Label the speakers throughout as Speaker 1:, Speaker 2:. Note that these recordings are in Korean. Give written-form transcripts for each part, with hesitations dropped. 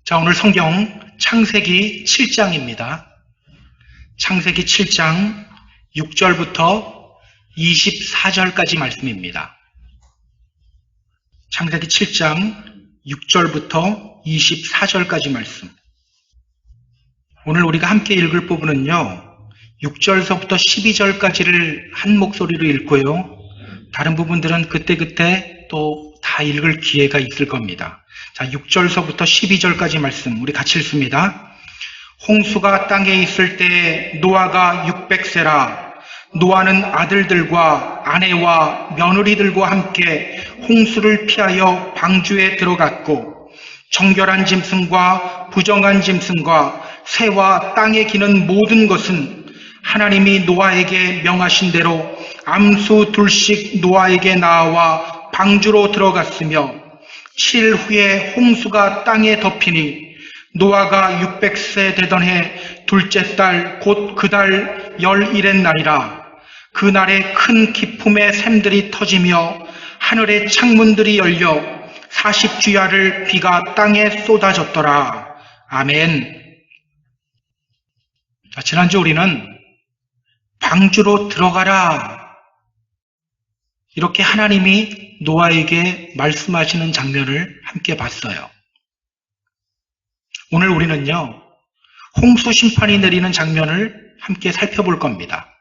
Speaker 1: 자, 오늘 성경 창세기 7장입니다. 창세기 7장 6절부터 24절까지 말씀입니다. 창세기 7장 6절부터 24절까지 말씀. 오늘 우리가 함께 읽을 부분은요, 6절서부터 12절까지를 한 목소리로 읽고요, 다른 부분들은 그때그때 또 다 읽을 기회가 있을 겁니다. 자, 6절서부터 12절까지 말씀 우리 같이 읽습니다. 홍수가 땅에 있을 때 노아가 600세라. 노아는 아들들과 아내와 며느리들과 함께 홍수를 피하여 방주에 들어갔고, 정결한 짐승과 부정한 짐승과 새와 땅에 기는 모든 것은 하나님이 노아에게 명하신 대로 암수 둘씩 노아에게 나와 방주로 들어갔으며, 7일 후에 홍수가 땅에 덮이니 노아가 600세 되던 해 둘째 달 곧 그 달 11의 날이라. 그날에 큰 기품의 샘들이 터지며 하늘의 창문들이 열려 40주야를 비가 땅에 쏟아졌더라. 아멘. 자, 지난주 우리는 방주로 들어가라, 이렇게 하나님이 노아에게 말씀하시는 장면을 함께 봤어요. 오늘 우리는요, 홍수 심판이 내리는 장면을 함께 살펴볼 겁니다.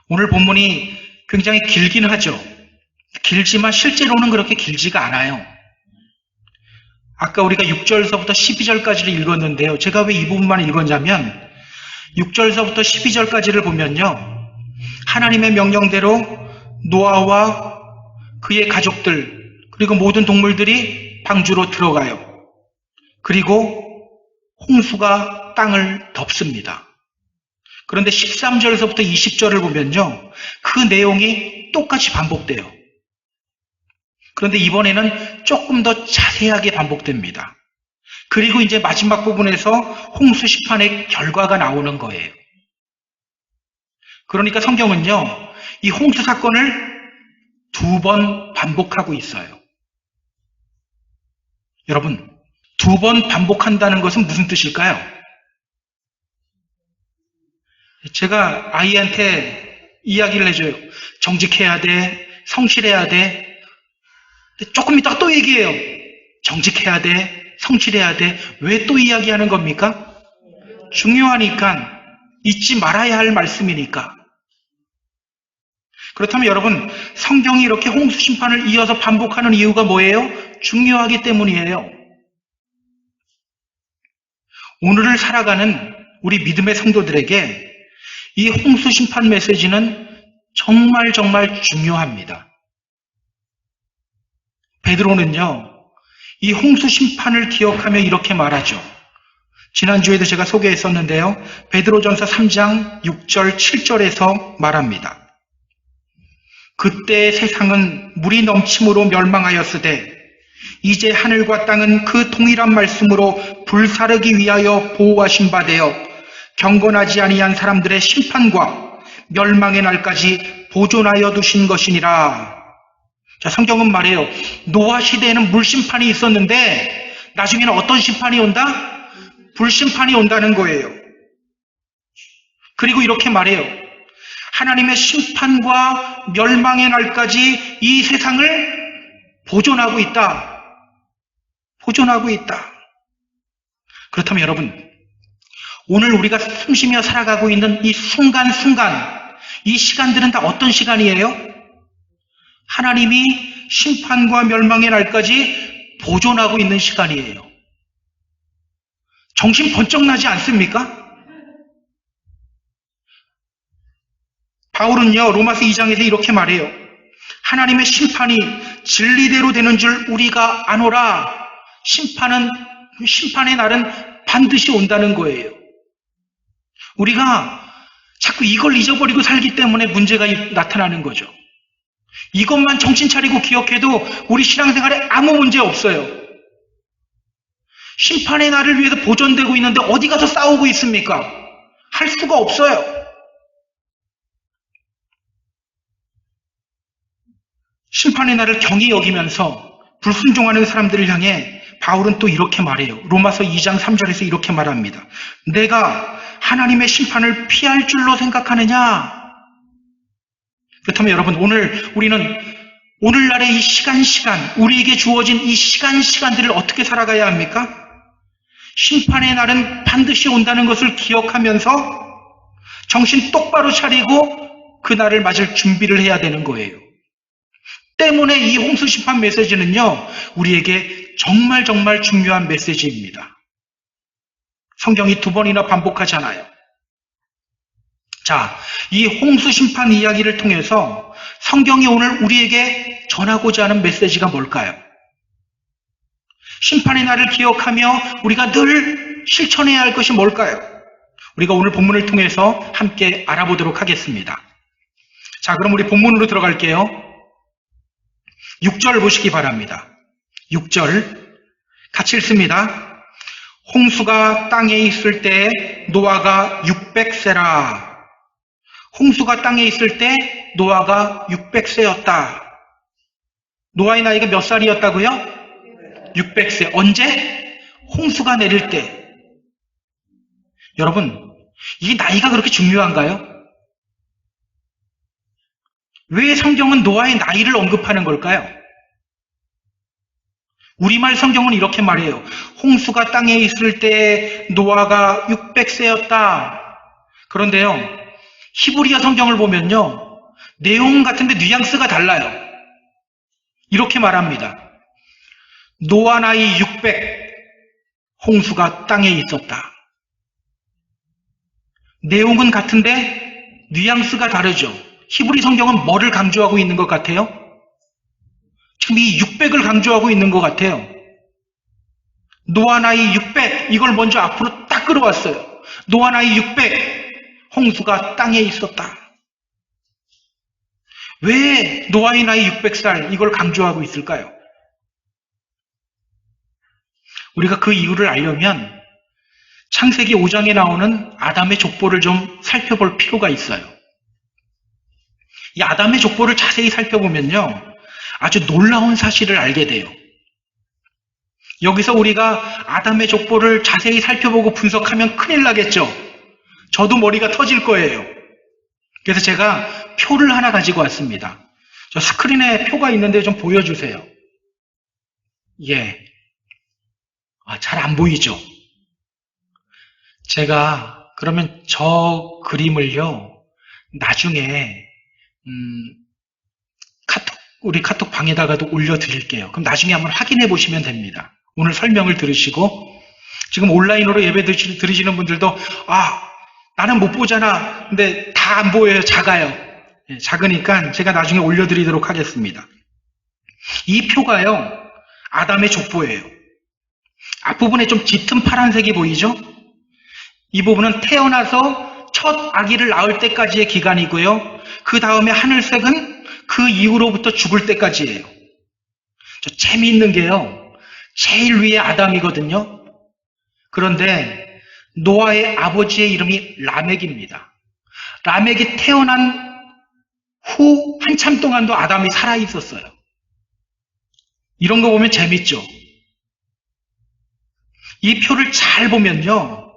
Speaker 1: 오늘 본문이 굉장히 길긴 하죠. 길지만 실제로는 그렇게 길지가 않아요. 아까 우리가 6절서부터 12절까지를 읽었는데요. 제가 왜 이 부분만 읽었냐면 6절서부터 12절까지를 보면요, 하나님의 명령대로 노아와 그의 가족들 그리고 모든 동물들이 방주로 들어가요. 그리고 홍수가 땅을 덮습니다. 그런데 13절서부터 20절을 보면요, 그 내용이 똑같이 반복돼요. 그런데 이번에는 조금 더 자세하게 반복됩니다. 그리고 이제 마지막 부분에서 홍수 심판의 결과가 나오는 거예요. 그러니까 성경은요, 이 홍수 사건을 2번 반복하고 있어요. 여러분, 2번 반복한다는 것은 무슨 뜻일까요? 제가 아이한테 이야기를 해줘요. 정직해야 돼, 성실해야 돼. 조금 이따가 또 얘기해요. 정직해야 돼, 성실해야 돼. 왜 또 이야기하는 겁니까? 중요하니까, 잊지 말아야 할 말씀이니까. 그렇다면 여러분, 성경이 이렇게 홍수 심판을 이어서 반복하는 이유가 뭐예요? 중요하기 때문이에요. 오늘을 살아가는 우리 믿음의 성도들에게 이 홍수 심판 메시지는 정말 중요합니다. 베드로는요, 이 홍수 심판을 기억하며 이렇게 말하죠. 지난주에도 제가 소개했었는데요. 베드로전서 3장 6절 7절에서 말합니다. 그때 세상은 물이 넘침으로 멸망하였으되 이제 하늘과 땅은 그 동일한 말씀으로 불사르기 위하여 보호하신 바 되어 경건하지 아니한 사람들의 심판과 멸망의 날까지 보존하여 두신 것이니라. 자, 성경은 말해요. 노아 시대에는 물심판이 있었는데 나중에는 어떤 심판이 온다? 불심판이 온다는 거예요. 그리고 이렇게 말해요. 하나님의 심판과 멸망의 날까지 이 세상을 보존하고 있다. 보존하고 있다. 그렇다면 여러분, 오늘 우리가 숨쉬며 살아가고 있는 이 순간순간, 이 시간들은 다 어떤 시간이에요? 하나님이 심판과 멸망의 날까지 보존하고 있는 시간이에요. 정신 번쩍 나지 않습니까? 바울은요, 로마서 2장에서 이렇게 말해요. 하나님의 심판이 진리대로 되는 줄 우리가 아노라. 심판의 날은 반드시 온다는 거예요. 우리가 자꾸 이걸 잊어버리고 살기 때문에 문제가 나타나는 거죠. 이것만 정신 차리고 기억해도 우리 신앙생활에 아무 문제 없어요. 심판의 날을 위해서 보존되고 있는데 어디 가서 싸우고 있습니까? 할 수가 없어요. 심판의 날을 경히 여기면서 불순종하는 사람들을 향해 바울은 또 이렇게 말해요. 로마서 2장 3절에서 이렇게 말합니다. 내가 하나님의 심판을 피할 줄로 생각하느냐? 그렇다면 여러분, 우리는 오늘날의 이 시간, 우리에게 주어진 이 시간들을 어떻게 살아가야 합니까? 심판의 날은 반드시 온다는 것을 기억하면서 정신 똑바로 차리고 그 날을 맞을 준비를 해야 되는 거예요. 때문에 이 홍수 심판 메시지는요, 우리에게 정말 중요한 메시지입니다. 성경이 2번이나 반복하잖아요. 자, 이 홍수 심판 이야기를 통해서 성경이 오늘 우리에게 전하고자 하는 메시지가 뭘까요? 심판의 날을 기억하며 우리가 늘 실천해야 할 것이 뭘까요? 우리가 오늘 본문을 통해서 함께 알아보도록 하겠습니다. 자, 그럼 우리 본문으로 들어갈게요. 6절 보시기 바랍니다. 6절 같이 읽습니다. 홍수가 땅에 있을 때 노아가 600세라. 홍수가 땅에 있을 때 노아가 600세였다. 노아의 나이가 몇 살이었다고요? 600세. 언제? 홍수가 내릴 때. 여러분, 이 나이가 그렇게 중요한가요? 왜 성경은 노아의 나이를 언급하는 걸까요? 우리말 성경은 이렇게 말해요. 홍수가 땅에 있을 때 노아가 600세였다. 그런데요, 히브리어 성경을 보면요, 내용 같은데 뉘앙스가 달라요. 이렇게 말합니다. 노아 나이 600, 홍수가 땅에 있었다. 내용은 같은데 뉘앙스가 다르죠. 히브리 성경은 뭐를 강조하고 있는 것 같아요? 지금 이 600을 강조하고 있는 것 같아요. 노아 나이 600, 이걸 먼저 앞으로 딱 끌어왔어요. 노아 나이 600, 홍수가 땅에 있었다. 왜 노아의 나이 600살 이걸 강조하고 있을까요? 우리가 그 이유를 알려면 창세기 5장에 나오는 아담의 족보를 좀 살펴볼 필요가 있어요. 이 아담의 족보를 자세히 살펴보면요, 아주 놀라운 사실을 알게 돼요. 여기서 우리가 아담의 족보를 자세히 살펴보고 분석하면 큰일 나겠죠. 저도 머리가 터질 거예요. 그래서 제가 표를 하나 가지고 왔습니다. 저 스크린에 표가 있는데 좀 보여주세요. 예. 잘 안 보이죠? 제가 그러면 저 그림을요, 나중에 우리 카톡 방에다가도 올려드릴게요. 그럼 나중에 한번 확인해 보시면 됩니다. 오늘 설명을 들으시고, 지금 온라인으로 예배 들으시는 분들도, 나는 못 보잖아. 근데 다 안 보여요. 작아요. 작으니까 제가 나중에 올려드리도록 하겠습니다. 이 표가요, 아담의 족보예요. 앞부분에 좀 짙은 파란색이 보이죠? 이 부분은 태어나서 첫 아기를 낳을 때까지의 기간이고요. 그 다음에 하늘색은 그 이후로부터 죽을 때까지예요. 저 재미있는 게요, 제일 위에 아담이거든요. 그런데 노아의 아버지의 이름이 라멕입니다. 라멕이 태어난 후 한참 동안도 아담이 살아있었어요. 이런 거 보면 재밌죠? 이 표를 잘 보면요,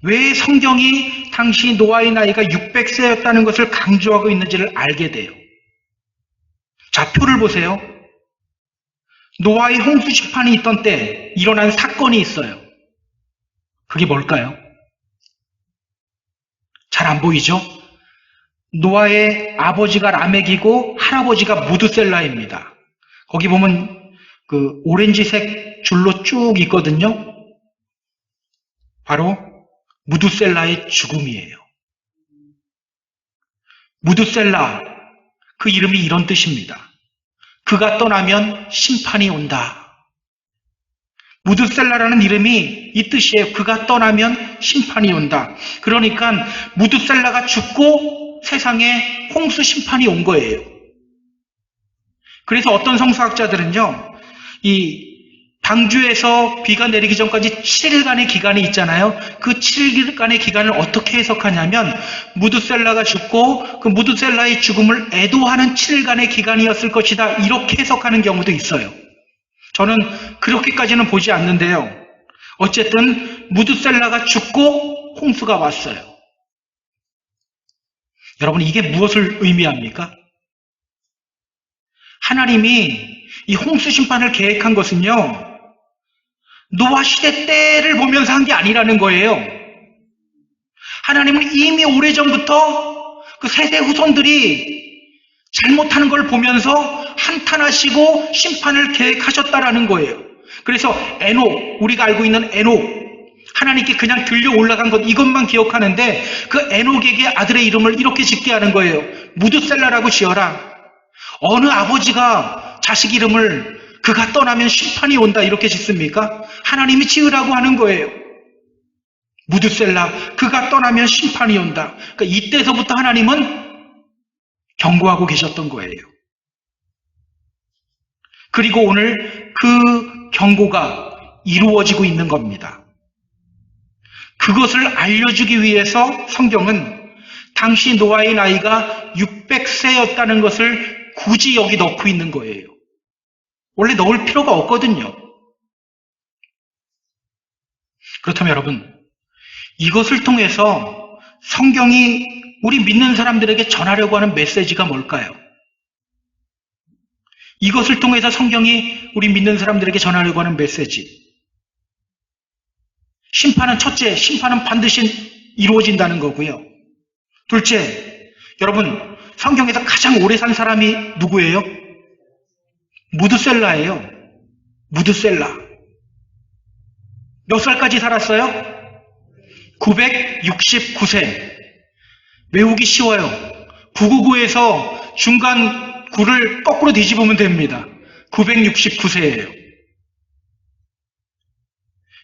Speaker 1: 왜 성경이 당시 노아의 나이가 600세였다는 것을 강조하고 있는지를 알게 돼요. 자, 표를 보세요. 노아의 홍수 심판이 있던 때 일어난 사건이 있어요. 그게 뭘까요? 잘 안 보이죠? 노아의 아버지가 라멕이고 할아버지가 무드셀라입니다. 거기 보면 그 오렌지색 줄로 쭉 있거든요. 바로 무드셀라의 죽음이에요. 무드셀라, 그 이름이 이런 뜻입니다. 그가 떠나면 심판이 온다. 무드셀라라는 이름이 이 뜻이에요. 그가 떠나면 심판이 온다. 그러니까 무드셀라가 죽고 세상에 홍수 심판이 온 거예요. 그래서 어떤 성서학자들은요, 이 방주에서 비가 내리기 전까지 7일간의 기간이 있잖아요. 그 7일간의 기간을 어떻게 해석하냐면, 무드셀라가 죽고 그 무드셀라의 죽음을 애도하는 7일간의 기간이었을 것이다, 이렇게 해석하는 경우도 있어요. 저는 그렇게까지는 보지 않는데요. 어쨌든 무드셀라가 죽고 홍수가 왔어요. 여러분, 이게 무엇을 의미합니까? 하나님이 이 홍수 심판을 계획한 것은요, 노아 시대 때를 보면서 한 게 아니라는 거예요. 하나님은 이미 오래전부터 그 세대 후손들이 잘못하는 걸 보면서 한탄하시고 심판을 계획하셨다라는 거예요. 그래서 에녹, 우리가 알고 있는 에녹, 하나님께 그냥 들려 올라간 것 이것만 기억하는데 그 에녹에게 아들의 이름을 이렇게 짓게 하는 거예요. 무드셀라라고 지어라. 어느 아버지가 자식 이름을 그가 떠나면 심판이 온다 이렇게 짓습니까? 하나님이 지으라고 하는 거예요. 무드셀라, 그가 떠나면 심판이 온다. 그러니까 이때서부터 하나님은 경고하고 계셨던 거예요. 그리고 오늘 그 경고가 이루어지고 있는 겁니다. 그것을 알려주기 위해서 성경은 당시 노아의 나이가 600세였다는 것을 굳이 여기 넣고 있는 거예요. 원래 넣을 필요가 없거든요. 그렇다면 여러분, 이것을 통해서 성경이 우리 믿는 사람들에게 전하려고 하는 메시지가 뭘까요? 이것을 통해서 성경이 우리 믿는 사람들에게 전하려고 하는 메시지. 심판은 첫째, 심판은 반드시 이루어진다는 거고요. 둘째, 여러분, 성경에서 가장 오래 산 사람이 누구예요? 무드셀라예요. 무드셀라. 몇 살까지 살았어요? 969세. 외우기 쉬워요. 999에서 중간 9를 거꾸로 뒤집으면 됩니다. 969세예요.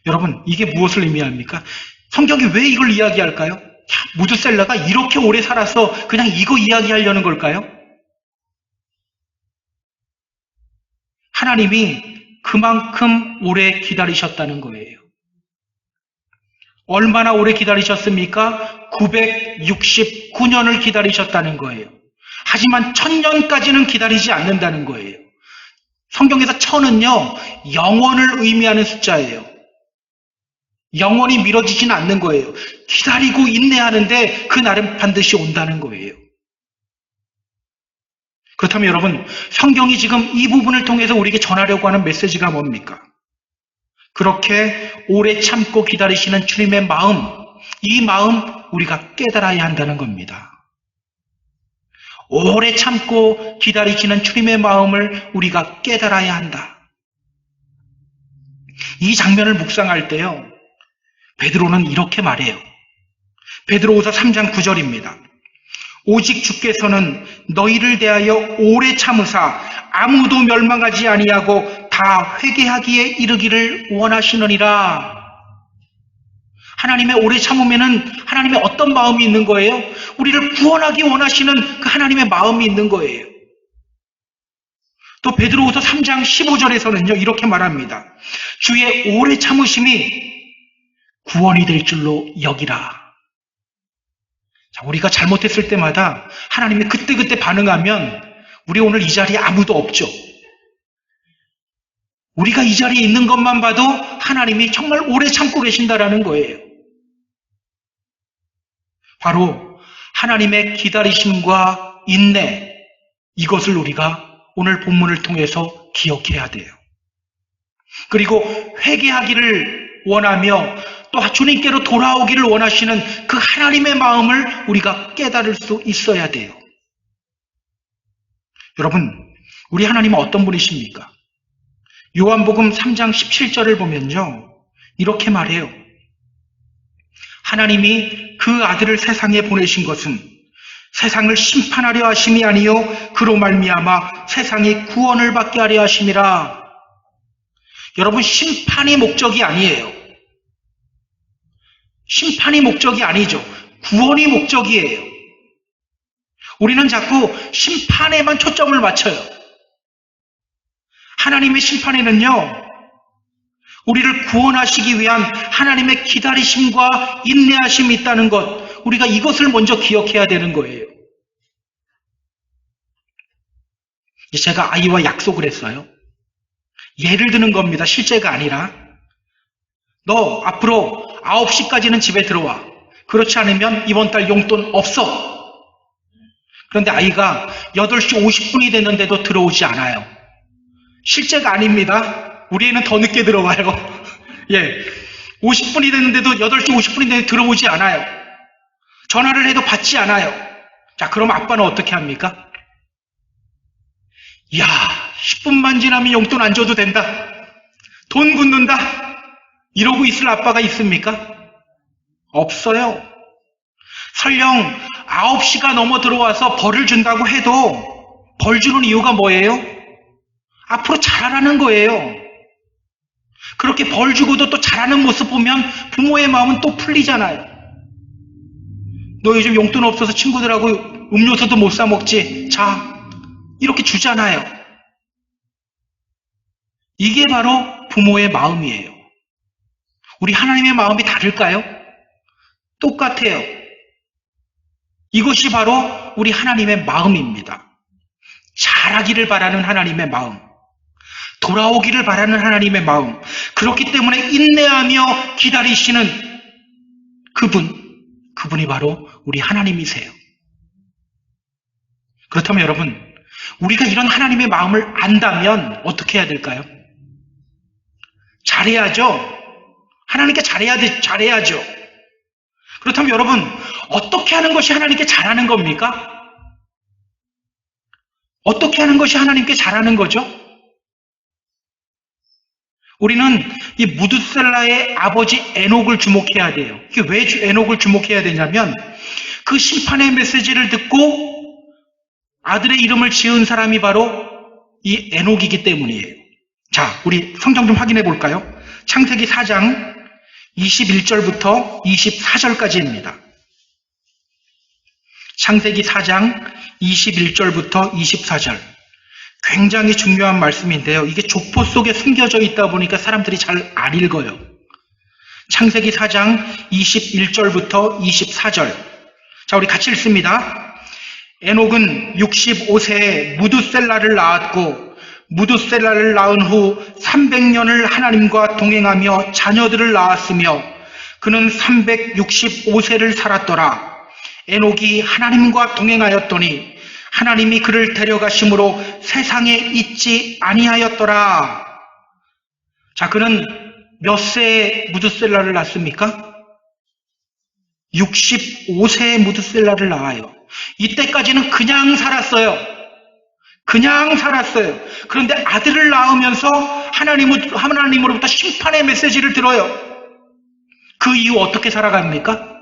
Speaker 1: 여러분, 이게 무엇을 의미합니까? 성경이 왜 이걸 이야기할까요? 무드셀라가 이렇게 오래 살아서 그냥 이거 이야기하려는 걸까요? 하나님이 그만큼 오래 기다리셨다는 거예요. 얼마나 오래 기다리셨습니까? 969년을 기다리셨다는 거예요. 하지만 1000년까지는 기다리지 않는다는 거예요. 성경에서 1000은요, 영원을 의미하는 숫자예요. 영원히 미뤄지지는 않는 거예요. 기다리고 인내하는데 그 날은 반드시 온다는 거예요. 그렇다면 여러분, 성경이 지금 이 부분을 통해서 우리에게 전하려고 하는 메시지가 뭡니까? 그렇게 오래 참고 기다리시는 주님의 마음, 이 마음 우리가 깨달아야 한다는 겁니다. 오래 참고 기다리시는 주님의 마음을 우리가 깨달아야 한다. 이 장면을 묵상할 때요, 베드로는 이렇게 말해요. 베드로후서 3장 9절입니다. 오직 주께서는 너희를 대하여 오래 참으사 아무도 멸망하지 아니하고 다 회개하기에 이르기를 원하시느니라. 하나님의 오래 참으면은 하나님의 어떤 마음이 있는 거예요? 우리를 구원하기 원하시는 그 하나님의 마음이 있는 거예요. 또 베드로후서 3장 15절에서는요, 이렇게 말합니다. 주의 오래 참으심이 구원이 될 줄로 여기라. 자, 우리가 잘못했을 때마다 하나님이 그때그때 반응하면 우리 오늘 이 자리에 아무도 없죠. 우리가 이 자리에 있는 것만 봐도 하나님이 정말 오래 참고 계신다라는 거예요. 바로 하나님의 기다리심과 인내, 이것을 우리가 오늘 본문을 통해서 기억해야 돼요. 그리고 회개하기를 원하며 또 주님께로 돌아오기를 원하시는 그 하나님의 마음을 우리가 깨달을 수 있어야 돼요. 여러분, 우리 하나님은 어떤 분이십니까? 요한복음 3장 17절을 보면요, 이렇게 말해요. 하나님이 그 아들을 세상에 보내신 것은 세상을 심판하려 하심이 아니요 그로 말미암아 세상이 구원을 받게 하려 하심이라. 여러분, 심판이 목적이 아니에요. 심판이 목적이 아니죠. 구원이 목적이에요. 우리는 자꾸 심판에만 초점을 맞춰요. 하나님의 심판에는요, 우리를 구원하시기 위한 하나님의 기다리심과 인내하심이 있다는 것, 우리가 이것을 먼저 기억해야 되는 거예요. 제가 아이와 약속을 했어요. 예를 드는 겁니다. 실제가 아니라. 너 앞으로 9시까지는 집에 들어와. 그렇지 않으면 이번 달 용돈 없어. 그런데 아이가 8시 50분이 됐는데도 들어오지 않아요. 실제가 아닙니다. 우리 애는 더 늦게 들어와요. 예. 50분이 됐는데도 8시 50분이 됐는데 들어오지 않아요. 전화를 해도 받지 않아요. 자, 그럼 아빠는 어떻게 합니까? 야, 10분만 지나면 용돈 안 줘도 된다. 돈 붓는다. 이러고 있을 아빠가 있습니까? 없어요. 설령 9시가 넘어 들어와서 벌을 준다고 해도 벌 주는 이유가 뭐예요? 앞으로 잘하라는 거예요. 그렇게 벌 주고도 또 잘하는 모습 보면 부모의 마음은 또 풀리잖아요. 너 요즘 용돈 없어서 친구들하고 음료수도 못 사 먹지. 자, 이렇게 주잖아요. 이게 바로 부모의 마음이에요. 우리 하나님의 마음이 다를까요? 똑같아요. 이것이 바로 우리 하나님의 마음입니다. 잘하기를 바라는 하나님의 마음, 돌아오기를 바라는 하나님의 마음, 그렇기 때문에 인내하며 기다리시는 그분이 바로 우리 하나님이세요. 그렇다면 여러분, 우리가 이런 하나님의 마음을 안다면 어떻게 해야 될까요? 잘해야죠. 하나님께 잘해야죠. 그렇다면 여러분, 어떻게 하는 것이 하나님께 잘하는 겁니까? 어떻게 하는 것이 하나님께 잘하는 거죠? 우리는 이 무드셀라의 아버지 에녹을 주목해야 돼요. 이게 왜 에녹을 주목해야 되냐면 그 심판의 메시지를 듣고 아들의 이름을 지은 사람이 바로 이 에녹이기 때문이에요. 자, 우리 성경 좀 확인해 볼까요? 창세기 4장 21절부터 24절까지입니다. 창세기 4장 21절부터 24절. 굉장히 중요한 말씀인데요. 이게 족보 속에 숨겨져 있다 보니까 사람들이 잘 안 읽어요. 창세기 4장 21절부터 24절. 자, 우리 같이 읽습니다. 에녹은 65세에 무드셀라를 낳았고 무드셀라를 낳은 후 300년을 하나님과 동행하며 자녀들을 낳았으며 그는 365세를 살았더라. 에녹이 하나님과 동행하였더니 하나님이 그를 데려가심으로 세상에 있지 아니하였더라. 자, 그는 몇 세에 무드셀라를 낳습니까? 65세에 무드셀라를 낳아요. 이때까지는 그냥 살았어요. 그런데 아들을 낳으면서 하나님으로부터 심판의 메시지를 들어요. 그 이후 어떻게 살아갑니까?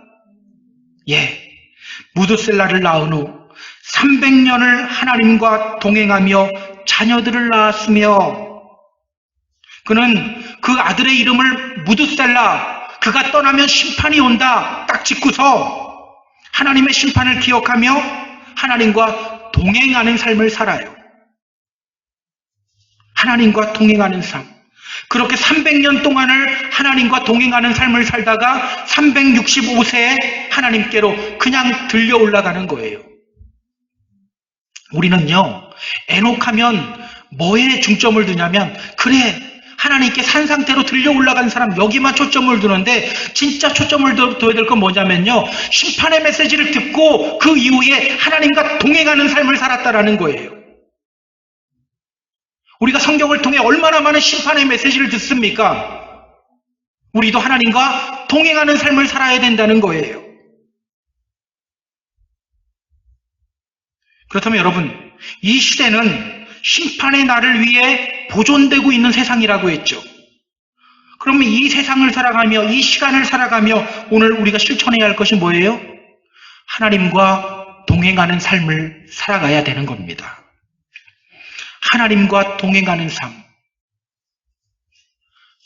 Speaker 1: 무드셀라를 낳은 후 300년을 하나님과 동행하며 자녀들을 낳았으며 그는 그 아들의 이름을 무드셀라, 그가 떠나면 심판이 온다 딱 짓고서 하나님의 심판을 기억하며 하나님과 동행하는 삶을 살아요. 하나님과 동행하는 삶. 그렇게 300년 동안을 하나님과 동행하는 삶을 살다가 365세에 하나님께로 그냥 들려 올라가는 거예요. 우리는요, 에녹하면 뭐에 중점을 두냐면, 그래, 하나님께 산 상태로 들려 올라간 사람 여기만 초점을 두는데, 진짜 초점을 둬야 될 건 뭐냐면요, 심판의 메시지를 듣고 그 이후에 하나님과 동행하는 삶을 살았다라는 거예요. 우리가 성경을 통해 얼마나 많은 심판의 메시지를 듣습니까? 우리도 하나님과 동행하는 삶을 살아야 된다는 거예요. 그렇다면 여러분, 이 시대는 심판의 날을 위해 보존되고 있는 세상이라고 했죠. 그러면 이 세상을 살아가며 이 시간을 살아가며 오늘 우리가 실천해야 할 것이 뭐예요? 하나님과 동행하는 삶을 살아가야 되는 겁니다. 하나님과 동행하는 삶.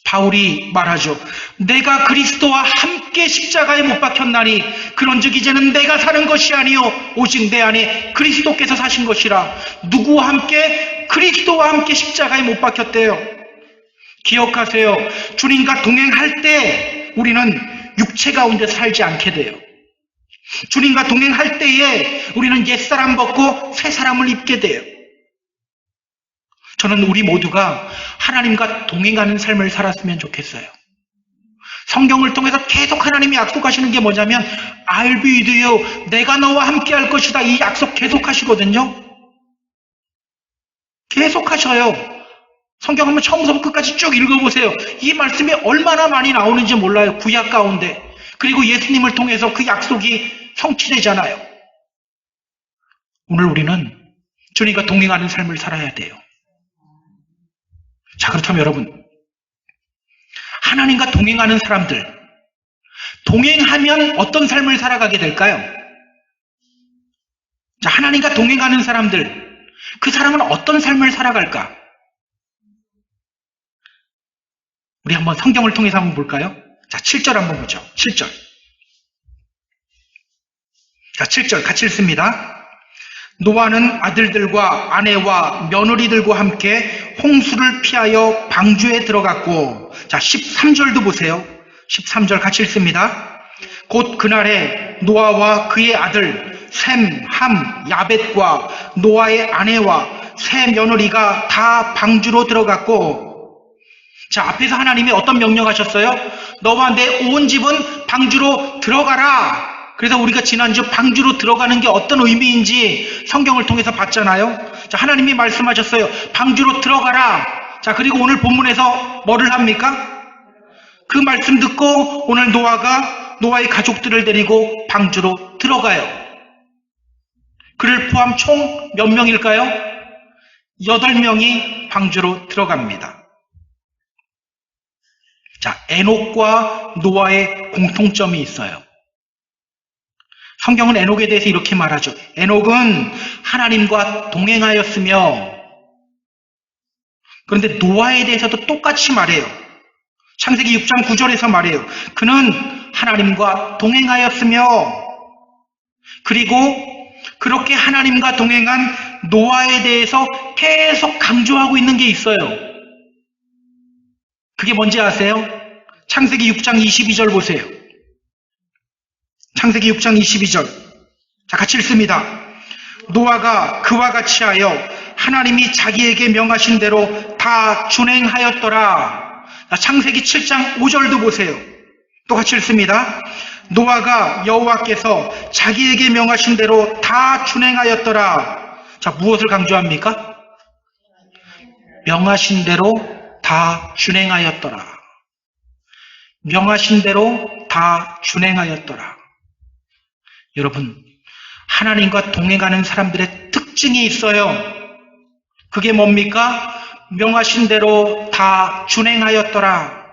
Speaker 1: 바울이 말하죠. 내가 그리스도와 함께 십자가에 못 박혔나니 그런즉 이제는 내가 사는 것이 아니요 오직 내 안에 그리스도께서 사신 것이라. 누구와 함께? 그리스도와 함께 십자가에 못 박혔대요. 기억하세요. 주님과 동행할 때 우리는 육체 가운데 살지 않게 돼요. 주님과 동행할 때에 우리는 옛사람 벗고 새 사람을 입게 돼요. 저는 우리 모두가 하나님과 동행하는 삶을 살았으면 좋겠어요. 성경을 통해서 계속 하나님이 약속하시는 게 뭐냐면 I'll be with you. 내가 너와 함께 할 것이다. 이 약속 계속 하시거든요. 계속 하셔요. 성경 한번 처음부터 끝까지 쭉 읽어보세요. 이 말씀이 얼마나 많이 나오는지 몰라요. 구약 가운데. 그리고 예수님을 통해서 그 약속이 성취되잖아요. 오늘 우리는 주님과 동행하는 삶을 살아야 돼요. 자, 그렇다면 여러분, 하나님과 동행하는 사람들, 동행하면 어떤 삶을 살아가게 될까요? 자, 하나님과 동행하는 사람들, 그 사람은 어떤 삶을 살아갈까? 우리 한번 성경을 통해서 한번 볼까요? 자, 7절 한번 보죠. 7절. 자, 7절 같이 읽습니다. 노아는 아들들과 아내와 며느리들과 함께 홍수를 피하여 방주에 들어갔고, 자, 13절도 보세요. 13절 같이 읽습니다. 곧 그날에 노아와 그의 아들 셈, 함, 야벳과 노아의 아내와 세 며느리가 다 방주로 들어갔고, 자, 앞에서 하나님이 어떤 명령하셨어요? 너와 내 온 집은 방주로 들어가라. 그래서 우리가 지난주 방주로 들어가는 게 어떤 의미인지 성경을 통해서 봤잖아요. 자, 하나님이 말씀하셨어요. 방주로 들어가라. 자, 그리고 오늘 본문에서 뭐를 합니까? 그 말씀 듣고 오늘 노아가 노아의 가족들을 데리고 방주로 들어가요. 그를 포함 총 몇 명일까요? 8명이 방주로 들어갑니다. 자, 에녹과 노아의 공통점이 있어요. 성경은 에녹에 대해서 이렇게 말하죠. 에녹은 하나님과 동행하였으며, 그런데 노아에 대해서도 똑같이 말해요. 창세기 6장 9절에서 말해요. 그는 하나님과 동행하였으며, 그리고 그렇게 하나님과 동행한 노아에 대해서 계속 강조하고 있는 게 있어요. 그게 뭔지 아세요? 창세기 6장 22절 보세요. 창세기 6장 22절. 자, 같이 읽습니다. 노아가 그와 같이 하여 하나님이 자기에게 명하신 대로 다 준행하였더라. 자, 창세기 7장 5절도 보세요. 또 같이 읽습니다. 노아가 여호와께서 자기에게 명하신 대로 다 준행하였더라. 자, 무엇을 강조합니까? 명하신 대로 다 준행하였더라. 명하신 대로 다 준행하였더라. 여러분, 하나님과 동행하는 사람들의 특징이 있어요. 그게 뭡니까? 명하신 대로 다 준행하였더라.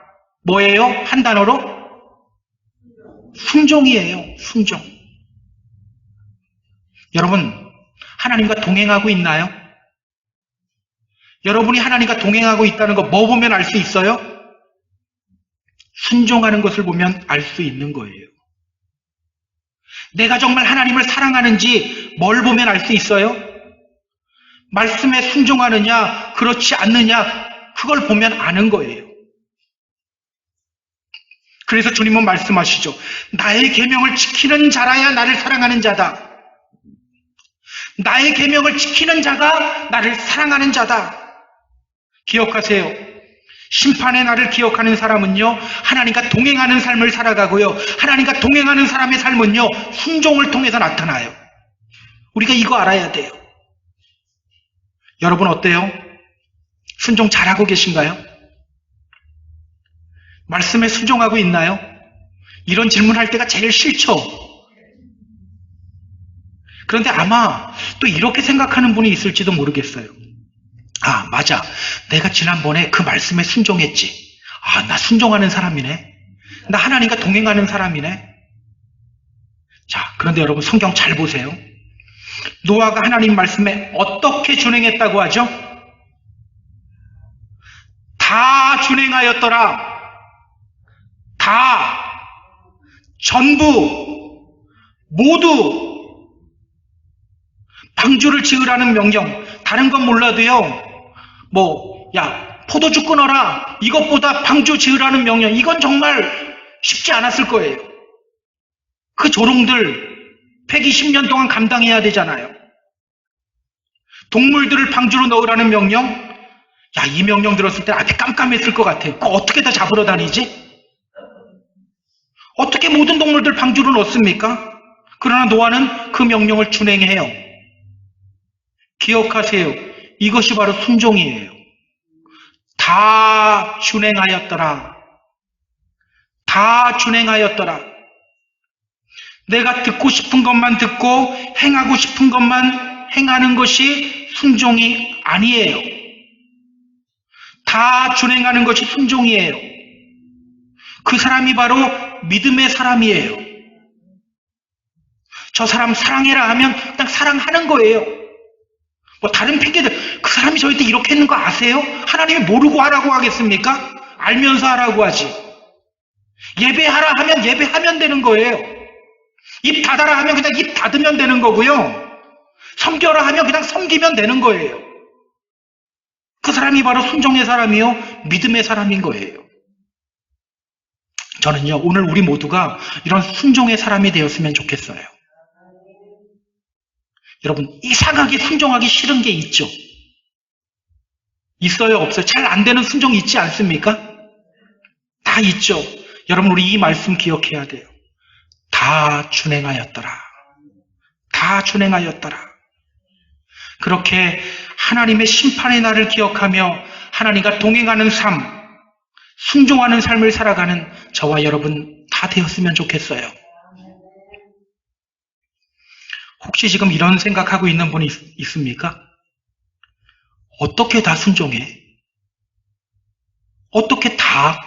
Speaker 1: 뭐예요? 한 단어로? 순종이에요. 순종. 여러분, 하나님과 동행하고 있나요? 여러분이 하나님과 동행하고 있다는 거 뭐 보면 알 수 있어요? 순종하는 것을 보면 알 수 있는 거예요. 내가 정말 하나님을 사랑하는지 뭘 보면 알 수 있어요? 말씀에 순종하느냐, 그렇지 않느냐, 그걸 보면 아는 거예요. 그래서 주님은 말씀하시죠. 나의 계명을 지키는 자라야 나를 사랑하는 자다. 나의 계명을 지키는 자가 나를 사랑하는 자다. 기억하세요. 심판의 날을 기억하는 사람은요, 하나님과 동행하는 삶을 살아가고요, 하나님과 동행하는 사람의 삶은요, 순종을 통해서 나타나요. 우리가 이거 알아야 돼요. 여러분 어때요? 순종 잘하고 계신가요? 말씀에 순종하고 있나요? 이런 질문할 때가 제일 싫죠. 그런데 아마 또 이렇게 생각하는 분이 있을지도 모르겠어요. 아, 맞아. 내가 지난번에 그 말씀에 순종했지. 아, 나 순종하는 사람이네. 나 하나님과 동행하는 사람이네. 자, 그런데 여러분 성경 잘 보세요. 노아가 하나님 말씀에 어떻게 준행했다고 하죠? 다 준행하였더라. 다, 전부, 모두 방주를 지으라는 명령. 다른 건 몰라도요, 야, 포도주 끊어라. 이것보다 방주 지으라는 명령. 이건 정말 쉽지 않았을 거예요. 그 조롱들 120년 동안 감당해야 되잖아요. 동물들을 방주로 넣으라는 명령. 야, 이 명령 들었을 때 앞이 깜깜했을 것 같아요. 그거 어떻게 다 잡으러 다니지? 어떻게 모든 동물들 방주로 넣습니까? 그러나 노아는 그 명령을 준행해요. 기억하세요. 이것이 바로 순종이에요. 다 준행하였더라. 다 준행하였더라. 내가 듣고 싶은 것만 듣고 행하고 싶은 것만 행하는 것이 순종이 아니에요. 다 준행하는 것이 순종이에요. 그 사람이 바로 믿음의 사람이에요. 저 사람 사랑해라 하면 그냥 사랑하는 거예요. 뭐 다른 핑계들, 그 사람이 저한테 이렇게 했는 거 아세요? 하나님이 모르고 하라고 하겠습니까? 알면서 하라고 하지. 예배하라 하면 예배하면 되는 거예요. 입 닫아라 하면 그냥 입 닫으면 되는 거고요. 섬겨라 하면 그냥 섬기면 되는 거예요. 그 사람이 바로 순종의 사람이요, 믿음의 사람인 거예요. 저는요, 오늘 우리 모두가 이런 순종의 사람이 되었으면 좋겠어요. 여러분, 이상하게 순종하기 싫은 게 있죠? 있어요, 없어요? 잘 안 되는 순종이 있지 않습니까? 다 있죠. 여러분, 우리 이 말씀 기억해야 돼요. 다 준행하였더라. 다 준행하였더라. 그렇게 하나님의 심판의 날을 기억하며 하나님과 동행하는 삶, 순종하는 삶을 살아가는 저와 여러분 다 되었으면 좋겠어요. 혹시 지금 이런 생각하고 있는 분이 있습니까? 어떻게 다 순종해? 어떻게 다?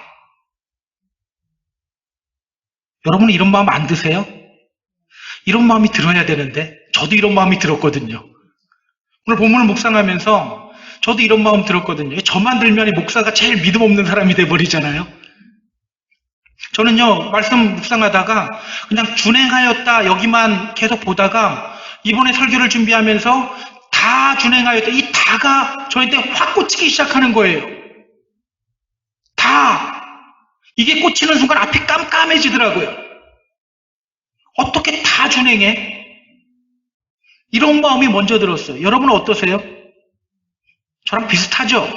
Speaker 1: 여러분은 이런 마음 안 드세요? 이런 마음이 들어야 되는데 저도 이런 마음이 들었거든요. 오늘 본문을 묵상하면서 저도 이런 마음 들었거든요. 저만 들면 이 목사가 제일 믿음 없는 사람이 돼버리잖아요. 저는요, 말씀 묵상하다가 그냥 준행하였다 여기만 계속 보다가 이번에 설교를 준비하면서 다 준행하였다, 이 다가 저한테 확 꽂히기 시작하는 거예요. 다. 이게 꽂히는 순간 앞이 깜깜해지더라고요. 어떻게 다 준행해? 이런 마음이 먼저 들었어요. 여러분은 어떠세요? 저랑 비슷하죠?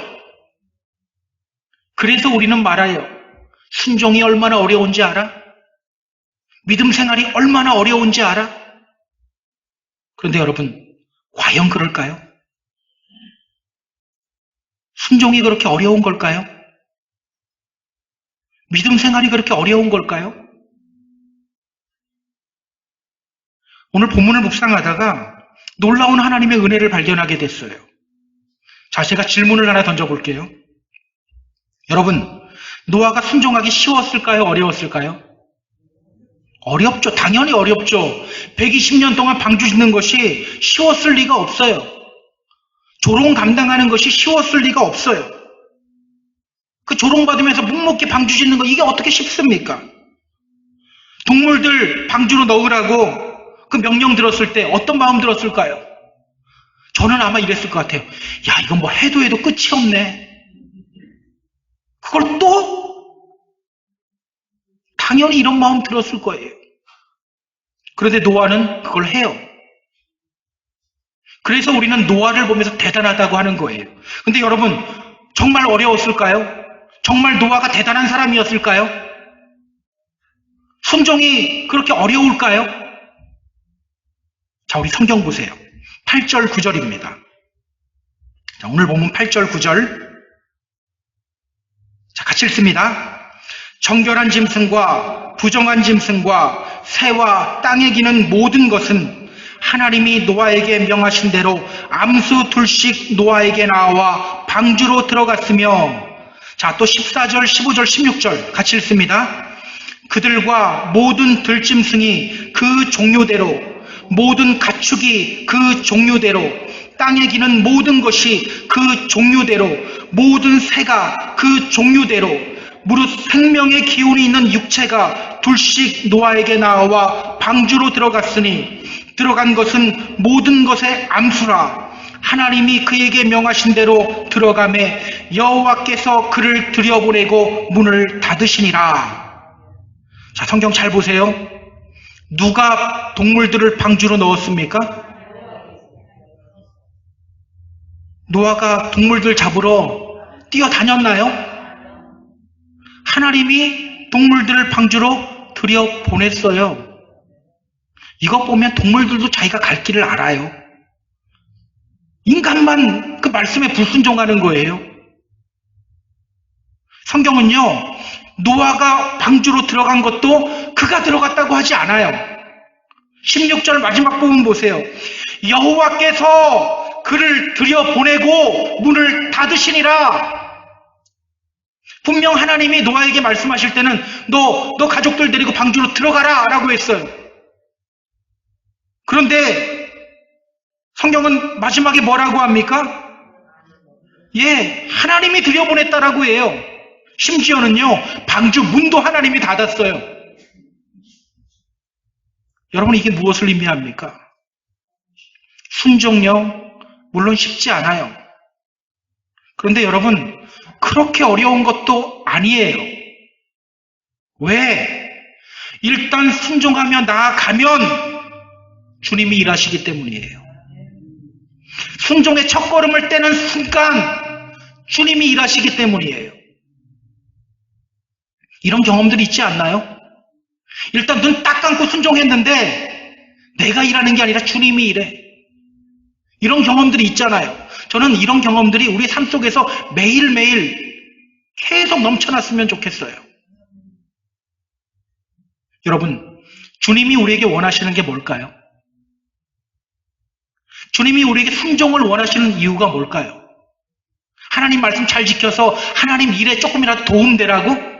Speaker 1: 그래서 우리는 말해요. 순종이 얼마나 어려운지 알아? 믿음 생활이 얼마나 어려운지 알아? 그런데 여러분, 과연 그럴까요? 순종이 그렇게 어려운 걸까요? 믿음 생활이 그렇게 어려운 걸까요? 오늘 본문을 묵상하다가 놀라운 하나님의 은혜를 발견하게 됐어요. 자, 제가 질문을 하나 던져볼게요. 여러분, 노아가 순종하기 쉬웠을까요? 어려웠을까요? 어렵죠. 당연히 어렵죠. 120년 동안 방주 짓는 것이 쉬웠을 리가 없어요. 조롱 감당하는 것이 쉬웠을 리가 없어요. 그 조롱받으면서 묵묵히 방주 짓는 거, 이게 어떻게 쉽습니까? 동물들 방주로 넣으라고 그 명령 들었을 때 어떤 마음 들었을까요? 저는 아마 이랬을 것 같아요. 야, 이건 뭐 해도 끝이 없네. 그걸 또? 당연히 이런 마음 들었을 거예요. 그런데 노아는 그걸 해요. 그래서 우리는 노아를 보면서 대단하다고 하는 거예요. 근데 여러분, 정말 어려웠을까요? 정말 노아가 대단한 사람이었을까요? 순종이 그렇게 어려울까요? 자, 우리 성경 보세요. 8절 9절입니다. 자, 오늘 본문 8절 9절. 자, 같이 읽습니다. 정결한 짐승과 부정한 짐승과 새와 땅에 기는 모든 것은 하나님이 노아에게 명하신 대로 암수 둘씩 노아에게 나와 방주로 들어갔으며, 자, 또 14절, 15절, 16절 같이 읽습니다. 그들과 모든 들짐승이 그 종류대로, 모든 가축이 그 종류대로, 땅에 기는 모든 것이 그 종류대로, 모든 새가 그 종류대로, 무릇 생명의 기운이 있는 육체가 둘씩 노아에게 나와 방주로 들어갔으니 들어간 것은 모든 것의 암수라. 하나님이 그에게 명하신 대로 들어가매 여호와께서 그를 들여보내고 문을 닫으시니라. 자, 성경 잘 보세요. 누가 동물들을 방주로 넣었습니까? 노아가 동물들 잡으러 뛰어다녔나요? 하나님이 동물들을 방주로 들여보냈어요. 이것 보면 동물들도 자기가 갈 길을 알아요. 인간만 그 말씀에 불순종하는 거예요. 성경은요, 노아가 방주로 들어간 것도 그가 들어갔다고 하지 않아요. 16절 마지막 부분 보세요. 여호와께서 그를 들여보내고 문을 닫으시니라. 분명 하나님이 노아에게 말씀하실 때는 너 가족들 데리고 방주로 들어가라 라고 했어요. 그런데 성경은 마지막에 뭐라고 합니까? 예, 하나님이 들여보냈다라고 해요. 심지어는요, 방주 문도 하나님이 닫았어요. 여러분, 이게 무엇을 의미합니까? 순종요, 물론 쉽지 않아요. 그런데 여러분, 그렇게 어려운 것도 아니에요. 왜? 일단 순종하며 나아가면 주님이 일하시기 때문이에요. 순종의 첫걸음을 떼는 순간 주님이 일하시기 때문이에요. 이런 경험들이 있지 않나요? 일단 눈 딱 감고 순종했는데 내가 일하는 게 아니라 주님이 일해. 이런 경험들이 있잖아요. 저는 이런 경험들이 우리 삶 속에서 매일매일 계속 넘쳐났으면 좋겠어요. 여러분, 주님이 우리에게 원하시는 게 뭘까요? 주님이 우리에게 순종을 원하시는 이유가 뭘까요? 하나님 말씀 잘 지켜서 하나님 일에 조금이라도 도움되라고?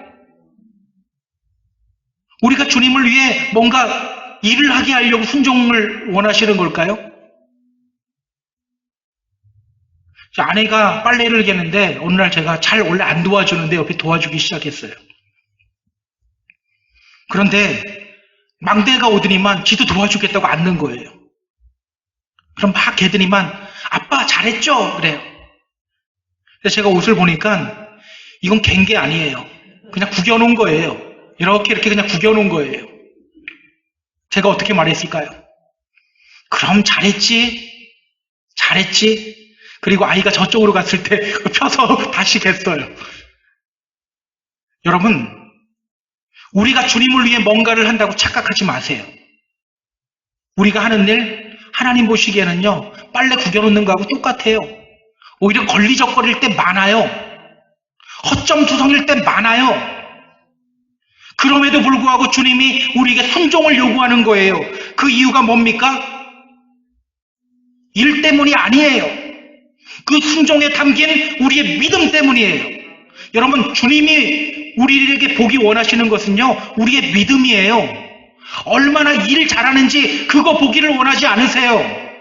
Speaker 1: 우리가 주님을 위해 뭔가 일을 하게 하려고 순종을 원하시는 걸까요? 아내가 빨래를 개는데 어느 날 제가 잘 원래 안 도와주는데 옆에 도와주기 시작했어요. 그런데 막내가 오더니만 지도 도와주겠다고 앉는 거예요. 그럼 막 개더니만 아빠 잘했죠? 그래요. 그래서 제가 옷을 보니까 이건 갠 게 아니에요. 그냥 구겨놓은 거예요. 이렇게 그냥 구겨놓은 거예요. 제가 어떻게 말했을까요? 그럼 잘했지? 그리고 아이가 저쪽으로 갔을 때 펴서 다시 갰어요. 여러분, 우리가 주님을 위해 뭔가를 한다고 착각하지 마세요. 우리가 하는 일, 하나님 보시기에는요, 빨래 구겨놓는 거하고 똑같아요. 오히려 걸리적거릴 때 많아요. 허점투성일 때 많아요. 그럼에도 불구하고 주님이 우리에게 순종을 요구하는 거예요. 그 이유가 뭡니까? 일 때문이 아니에요. 그 순종에 담긴 우리의 믿음 때문이에요. 여러분, 주님이 우리에게 보기 원하시는 것은요, 우리의 믿음이에요. 얼마나 일 잘하는지 그거 보기를 원하지 않으세요.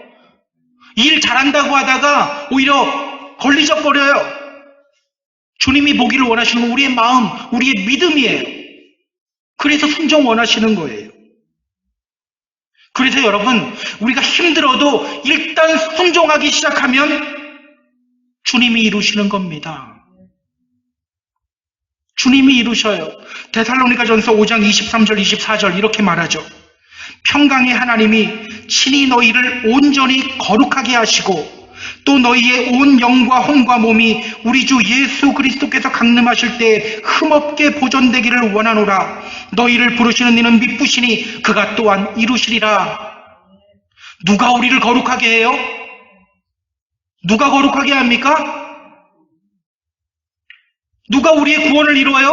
Speaker 1: 일 잘한다고 하다가 오히려 걸리적거려요. 주님이 보기를 원하시는 건 우리의 마음, 우리의 믿음이에요. 그래서 순종 원하시는 거예요. 그래서 여러분, 우리가 힘들어도 일단 순종하기 시작하면 주님이 이루시는 겁니다. 주님이 이루셔요. 데살로니가전서 5장 23절 24절 이렇게 말하죠. 평강의 하나님이 친히 너희를 온전히 거룩하게 하시고 또 너희의 온 영과 혼과 몸이 우리 주 예수 그리스도께서 강림하실 때 흠없게 보존되기를 원하노라. 너희를 부르시는 이는 미쁘시니 그가 또한 이루시리라. 누가 우리를 거룩하게 해요? 누가 거룩하게 합니까? 누가 우리의 구원을 이루어요?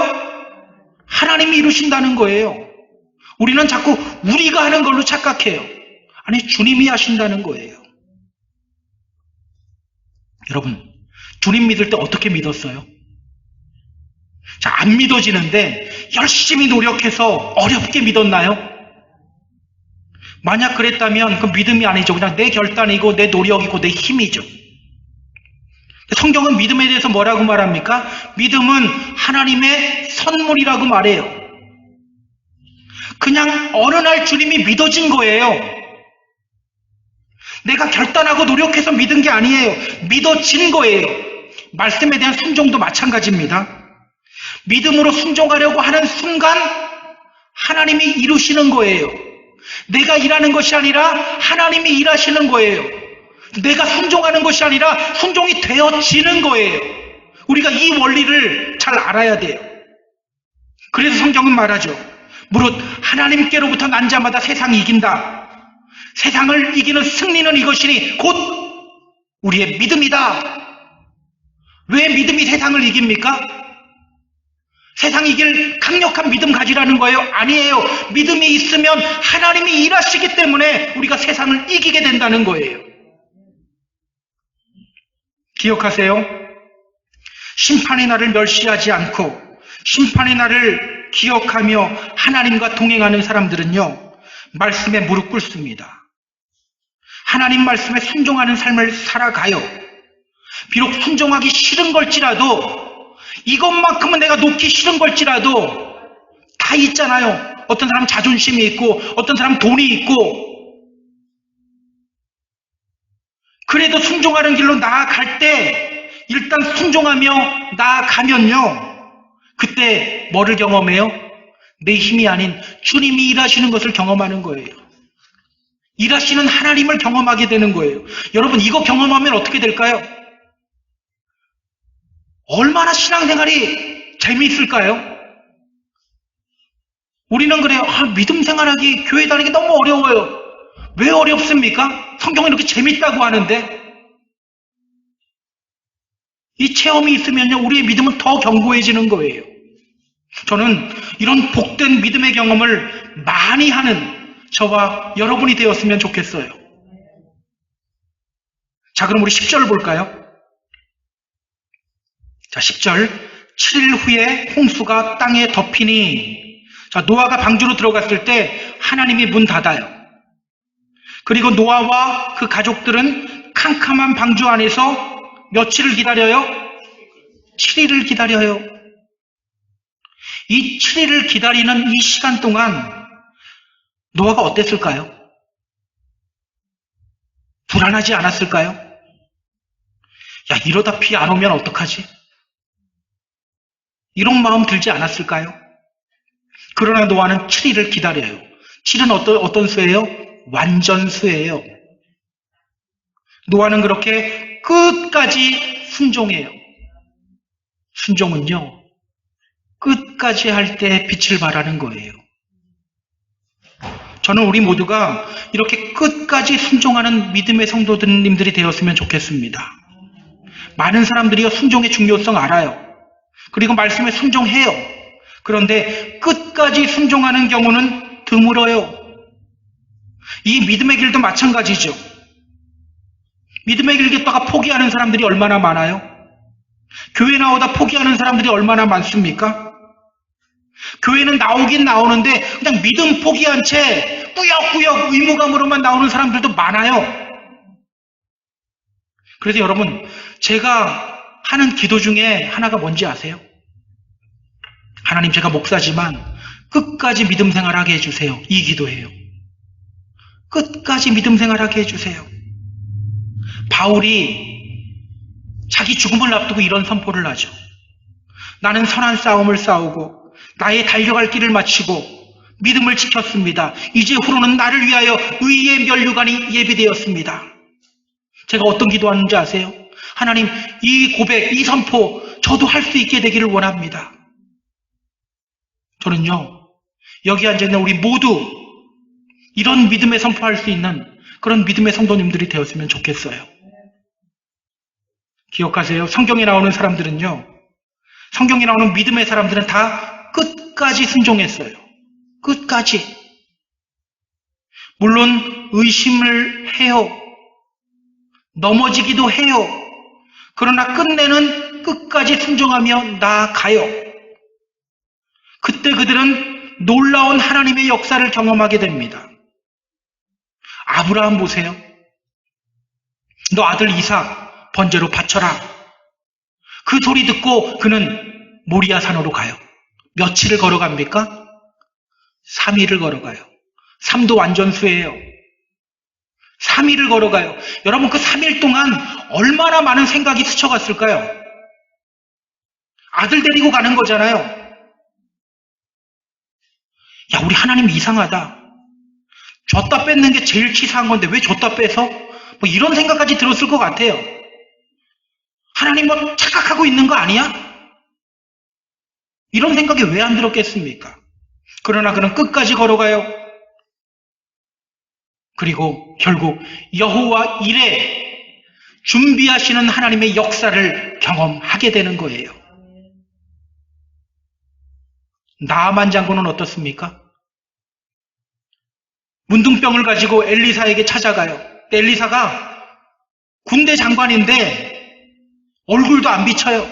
Speaker 1: 하나님이 이루신다는 거예요. 우리는 자꾸 우리가 하는 걸로 착각해요. 아니, 주님이 하신다는 거예요. 여러분, 주님 믿을 때 어떻게 믿었어요? 자, 안 믿어지는데 열심히 노력해서 어렵게 믿었나요? 만약 그랬다면 그 믿음이 아니죠. 그냥 내 결단이고 내 노력이고 내 힘이죠. 성경은 믿음에 대해서 뭐라고 말합니까? 믿음은 하나님의 선물이라고 말해요. 그냥 어느 날 주님이 믿어진 거예요. 내가 결단하고 노력해서 믿은 게 아니에요. 믿어진 거예요. 말씀에 대한 순종도 마찬가지입니다. 믿음으로 순종하려고 하는 순간 하나님이 이루시는 거예요. 내가 일하는 것이 아니라 하나님이 일하시는 거예요. 내가 순종하는 것이 아니라 순종이 되어지는 거예요. 우리가 이 원리를 잘 알아야 돼요. 그래서 성경은 말하죠. 무릇 하나님께로부터 난 자마다 세상이 이긴다. 세상을 이기는 승리는 이것이니 곧 우리의 믿음이다. 왜 믿음이 세상을 이깁니까? 세상이 이길 강력한 믿음 가지라는 거예요? 아니에요. 믿음이 있으면 하나님이 일하시기 때문에 우리가 세상을 이기게 된다는 거예요. 기억하세요. 심판의 날을 멸시하지 않고 심판의 날을 기억하며 하나님과 동행하는 사람들은요, 말씀에 무릎 꿇습니다. 하나님 말씀에 순종하는 삶을 살아가요. 비록 순종하기 싫은 걸지라도, 이것만큼은 내가 놓기 싫은 걸지라도 다 있잖아요. 어떤 사람은 자존심이 있고 어떤 사람은 돈이 있고. 그래도 순종하는 길로 나아갈 때 일단 순종하며 나아가면요, 그때 뭐를 경험해요? 내 힘이 아닌 주님이 일하시는 것을 경험하는 거예요. 일하시는 하나님을 경험하게 되는 거예요. 여러분, 이거 경험하면 어떻게 될까요? 얼마나 신앙생활이 재미있을까요? 우리는 그래요. 믿음 생활하기, 교회 다니기 너무 어려워요. 왜 어렵습니까? 성경은 이렇게 재밌다고 하는데. 이 체험이 있으면요, 우리의 믿음은 더 견고해지는 거예요. 저는 이런 복된 믿음의 경험을 많이 하는 저와 여러분이 되었으면 좋겠어요. 자, 그럼 우리 10절 볼까요? 자, 10절. 7일 후에 홍수가 땅에 덮이니. 자, 노아가 방주로 들어갔을 때 하나님이 문 닫아요. 그리고 노아와 그 가족들은 캄캄한 방주 안에서 며칠을 기다려요? 7일을 기다려요. 이 7일을 기다리는 이 시간 동안 노아가 어땠을까요? 불안하지 않았을까요? 야, 이러다 비 안 오면 어떡하지? 이런 마음 들지 않았을까요? 그러나 노아는 7일을 기다려요. 7은 어떤 수예요? 완전수예요. 노아는 그렇게 끝까지 순종해요. 순종은요, 끝까지 할 때 빛을 발하는 거예요. 저는 우리 모두가 이렇게 끝까지 순종하는 믿음의 성도님들이 되었으면 좋겠습니다. 많은 사람들이 순종의 중요성 알아요. 그리고 말씀에 순종해요. 그런데 끝까지 순종하는 경우는 드물어요. 이 믿음의 길도 마찬가지죠. 믿음의 길 걷다가 포기하는 사람들이 얼마나 많아요? 교회 나오다 포기하는 사람들이 얼마나 많습니까? 교회는 나오긴 나오는데 그냥 믿음 포기한 채 꾸역꾸역 의무감으로만 나오는 사람들도 많아요. 그래서 여러분, 제가 하는 기도 중에 하나가 뭔지 아세요? 하나님, 제가 목사지만 끝까지 믿음 생활하게 해주세요. 이 기도예요. 끝까지 믿음 생활하게 해주세요. 바울이 자기 죽음을 앞두고 이런 선포를 하죠. 나는 선한 싸움을 싸우고 나의 달려갈 길을 마치고 믿음을 지켰습니다. 이제 후로는 나를 위하여 의의 면류관이 예비되었습니다. 제가 어떤 기도하는지 아세요? 하나님, 이 고백, 이 선포 저도 할 수 있게 되기를 원합니다. 저는요, 여기 앉아있는 우리 모두 이런 믿음의 선포할 수 있는 그런 믿음의 성도님들이 되었으면 좋겠어요. 기억하세요. 성경에 나오는 사람들은요, 성경에 나오는 믿음의 사람들은 다 끝까지 순종했어요. 끝까지. 물론 의심을 해요. 넘어지기도 해요. 그러나 끝내는 끝까지 순종하며 나아가요. 그때 그들은 놀라운 하나님의 역사를 경험하게 됩니다. 아브라함 보세요. 너 아들 이삭 번제로 바쳐라. 그 소리 듣고 그는 모리아 산으로 가요. 며칠을 걸어갑니까? 3일을 걸어가요. 3도 완전수예요. 3일을 걸어가요. 여러분, 그 3일 동안 얼마나 많은 생각이 스쳐갔을까요? 아들 데리고 가는 거잖아요. 야, 우리 하나님 이상하다. 줬다 뺏는 게 제일 치사한 건데 왜 줬다 빼서? 뭐 이런 생각까지 들었을 것 같아요. 하나님 뭐 착각하고 있는 거 아니야? 이런 생각이 왜 안 들었겠습니까? 그러나 그는 끝까지 걸어가요. 그리고 결국 여호와 이레 준비하시는 하나님의 역사를 경험하게 되는 거예요. 나아만 장군은 어떻습니까? 문둥병을 가지고 엘리사에게 찾아가요. 엘리사가 군대 장관인데 얼굴도 안 비쳐요.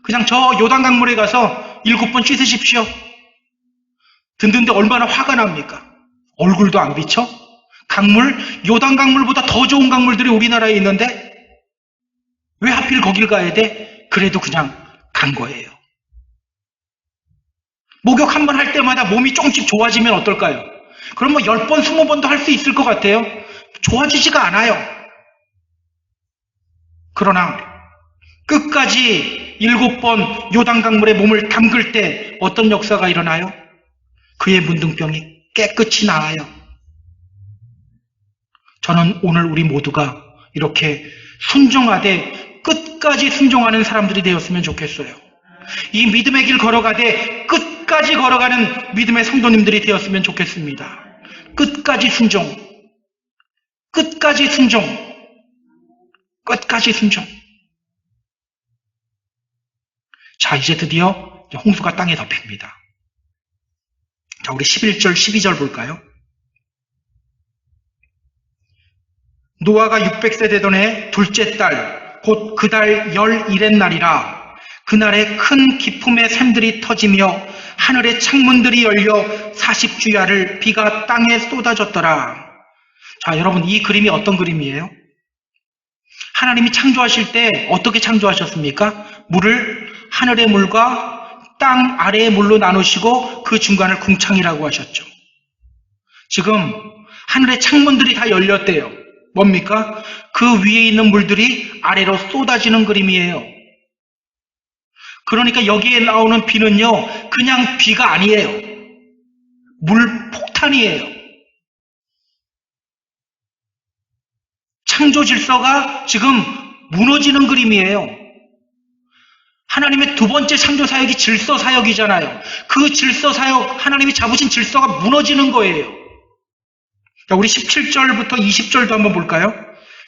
Speaker 1: 그냥 저 요단강물에 가서 7번 씻으십시오. 듣는데 얼마나 화가 납니까? 얼굴도 안 비쳐? 강물, 요단강물보다 더 좋은 강물들이 우리나라에 있는데 왜 하필 거길 가야 돼? 그래도 그냥 간 거예요. 목욕 한 번 할 때마다 몸이 조금씩 좋아지면 어떨까요? 그럼 뭐 10번, 20번도 할 수 있을 것 같아요. 좋아지지가 않아요. 그러나 끝까지 7번 요단강물에 몸을 담글 때 어떤 역사가 일어나요? 그의 문둥병이 깨끗이 나아요. 저는 오늘 우리 모두가 이렇게 순종하되 끝까지 순종하는 사람들이 되었으면 좋겠어요. 이 믿음의 길 걸어가되 끝까지 걸어가는 믿음의 성도님들이 되었으면 좋겠습니다. 끝까지 순종, 끝까지 순종, 끝까지 순종. 자, 이제 드디어 홍수가 땅에 덮입니다. 자, 우리 11절, 12절 볼까요? 노아가 600세 되던 해 둘째 달, 곧 그 달 11의 날이라. 그날에 큰 기품의 샘들이 터지며 하늘의 창문들이 열려 40주야를 비가 땅에 쏟아졌더라. 자, 여러분, 이 그림이 어떤 그림이에요? 하나님이 창조하실 때 어떻게 창조하셨습니까? 물을 하늘의 물과 땅 아래의 물로 나누시고 그 중간을 궁창이라고 하셨죠. 지금 하늘의 창문들이 다 열렸대요. 뭡니까? 그 위에 있는 물들이 아래로 쏟아지는 그림이에요. 그러니까 여기에 나오는 비는요, 그냥 비가 아니에요. 물 폭탄이에요. 창조 질서가 지금 무너지는 그림이에요. 하나님의 두 번째 창조 사역이 질서 사역이잖아요. 그 질서 사역, 하나님이 잡으신 질서가 무너지는 거예요. 자, 우리 17절부터 20절도 한번 볼까요?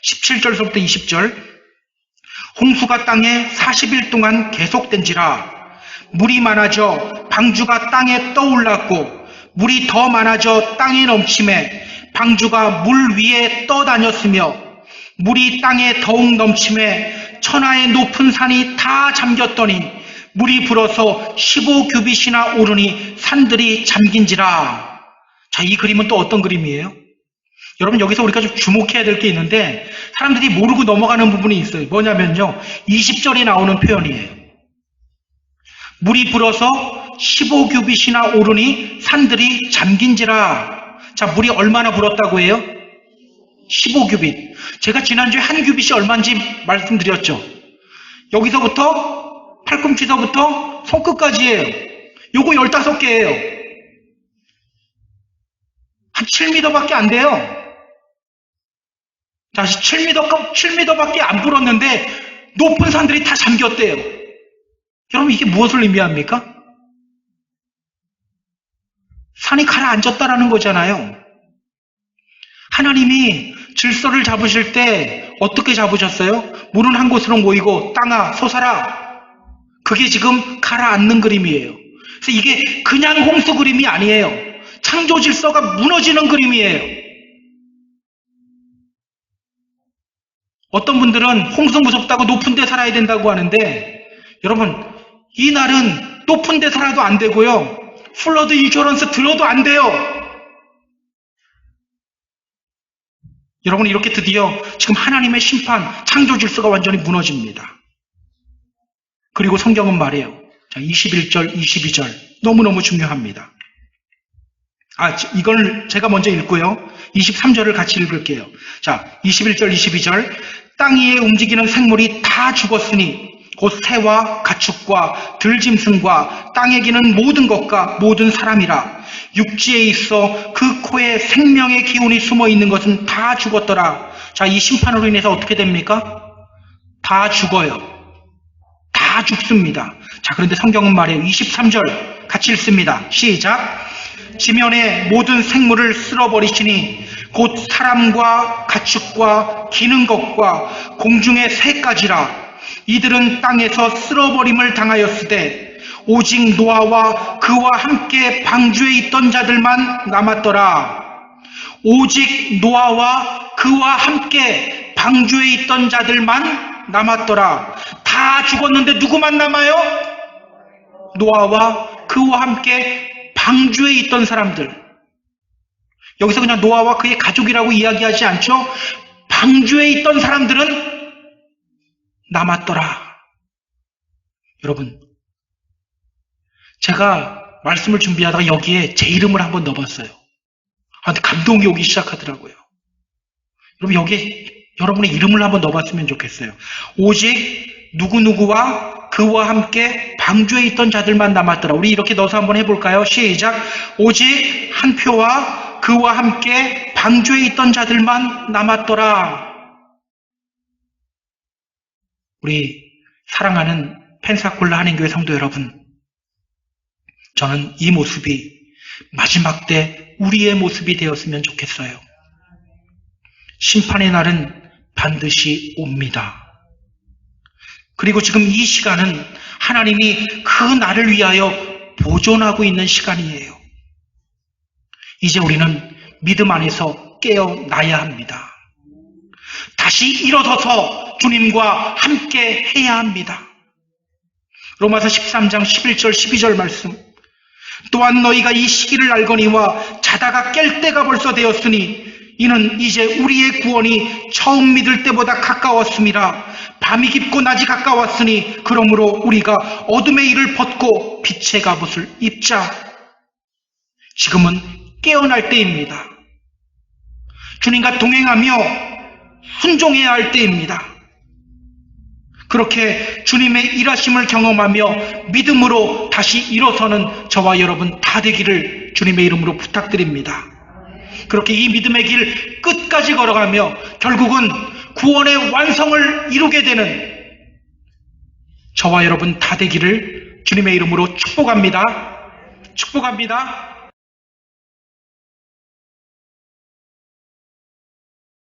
Speaker 1: 17절부터 20절. 홍수가 땅에 40일 동안 계속된지라. 물이 많아져 방주가 땅에 떠올랐고 물이 더 많아져 땅에 넘침에 방주가 물 위에 떠다녔으며 물이 땅에 더욱 넘침에 천하의 높은 산이 다 잠겼더니 물이 불어서 15규빗이나 오르니 산들이 잠긴지라. 자, 이 그림은 또 어떤 그림이에요? 여러분, 여기서 우리가 좀 주목해야 될 게 있는데 사람들이 모르고 넘어가는 부분이 있어요. 뭐냐면요, 20절에 나오는 표현이에요. 물이 불어서 15규빗이나 오르니 산들이 잠긴지라. 자, 물이 얼마나 불었다고 해요? 15규빗. 제가 지난주에 한 규빗이 얼마인지 말씀드렸죠. 여기서부터 팔꿈치서부터 손끝까지예요. 요거 15개예요. 한 7m밖에 안 돼요. 다시 7m밖에 안 불었는데 높은 산들이 다 잠겼대요. 여러분, 이게 무엇을 의미합니까? 산이 가라앉았다라는 거잖아요. 하나님이 질서를 잡으실 때 어떻게 잡으셨어요? 물은 한 곳으로 모이고 땅아 솟아라. 그게 지금 가라앉는 그림이에요. 그래서 이게 그냥 홍수 그림이 아니에요. 창조 질서가 무너지는 그림이에요. 어떤 분들은 홍수 무섭다고 높은 데 살아야 된다고 하는데, 여러분, 이 날은 높은 데 살아도 안 되고요, 플러드 인슈런스 들어도 안 돼요. 여러분, 이렇게 드디어 지금 하나님의 심판, 창조 질서가 완전히 무너집니다. 그리고 성경은 말해요. 자, 21절, 22절 너무너무 중요합니다. 이걸 제가 먼저 읽고요. 23절을 같이 읽을게요. 자, 21절, 22절. 땅 위에 움직이는 생물이 다 죽었으니 곧 새와 가축과 들짐승과 땅에 기는 모든 것과 모든 사람이라. 육지에 있어 그 코에 생명의 기운이 숨어 있는 것은 다 죽었더라. 자, 이 심판으로 인해서 어떻게 됩니까? 다 죽어요. 다 죽습니다. 자, 그런데 성경은 말이에요. 23절 같이 읽습니다. 시작. 지면의 모든 생물을 쓸어버리시니 곧 사람과 가축과 기는 것과 공중의 새까지라. 이들은 땅에서 쓸어버림을 당하였으되 오직 노아와 그와 함께 방주에 있던 자들만 남았더라. 오직 노아와 그와 함께 방주에 있던 자들만 남았더라. 다 죽었는데 누구만 남아요? 노아와 그와 함께 방주에 있던 사람들. 여기서 그냥 노아와 그의 가족이라고 이야기하지 않죠? 방주에 있던 사람들은 남았더라. 여러분, 제가 말씀을 준비하다가 여기에 제 이름을 한번 넣어봤어요. 근데 감동이 오기 시작하더라고요. 여러분, 여기에 여러분의 이름을 한번 넣어봤으면 좋겠어요. 오직 누구누구와 그와 함께 방주에 있던 자들만 남았더라. 우리 이렇게 넣어서 한번 해볼까요? 시작. 오직 한 표와 그와 함께 방주에 있던 자들만 남았더라. 우리 사랑하는 펜사콜라 한인교회 성도 여러분, 저는 이 모습이 마지막 때 우리의 모습이 되었으면 좋겠어요. 심판의 날은 반드시 옵니다. 그리고 지금 이 시간은 하나님이 그 날을 위하여 보존하고 있는 시간이에요. 이제 우리는 믿음 안에서 깨어나야 합니다. 다시 일어서서 주님과 함께 해야 합니다. 로마서 13장 11절 12절 말씀. 또한 너희가 이 시기를 알거니와 자다가 깰 때가 벌써 되었으니 이는 이제 우리의 구원이 처음 믿을 때보다 가까웠음이라. 밤이 깊고 낮이 가까웠으니 그러므로 우리가 어둠의 일을 벗고 빛의 갑옷을 입자. 지금은 깨어날 때입니다. 주님과 동행하며 순종해야 할 때입니다. 그렇게 주님의 일하심을 경험하며 믿음으로 다시 일어서는 저와 여러분 다 되기를 주님의 이름으로 부탁드립니다. 그렇게 이 믿음의 길 끝까지 걸어가며 결국은 구원의 완성을 이루게 되는 저와 여러분 다 되기를 주님의 이름으로 축복합니다. 축복합니다.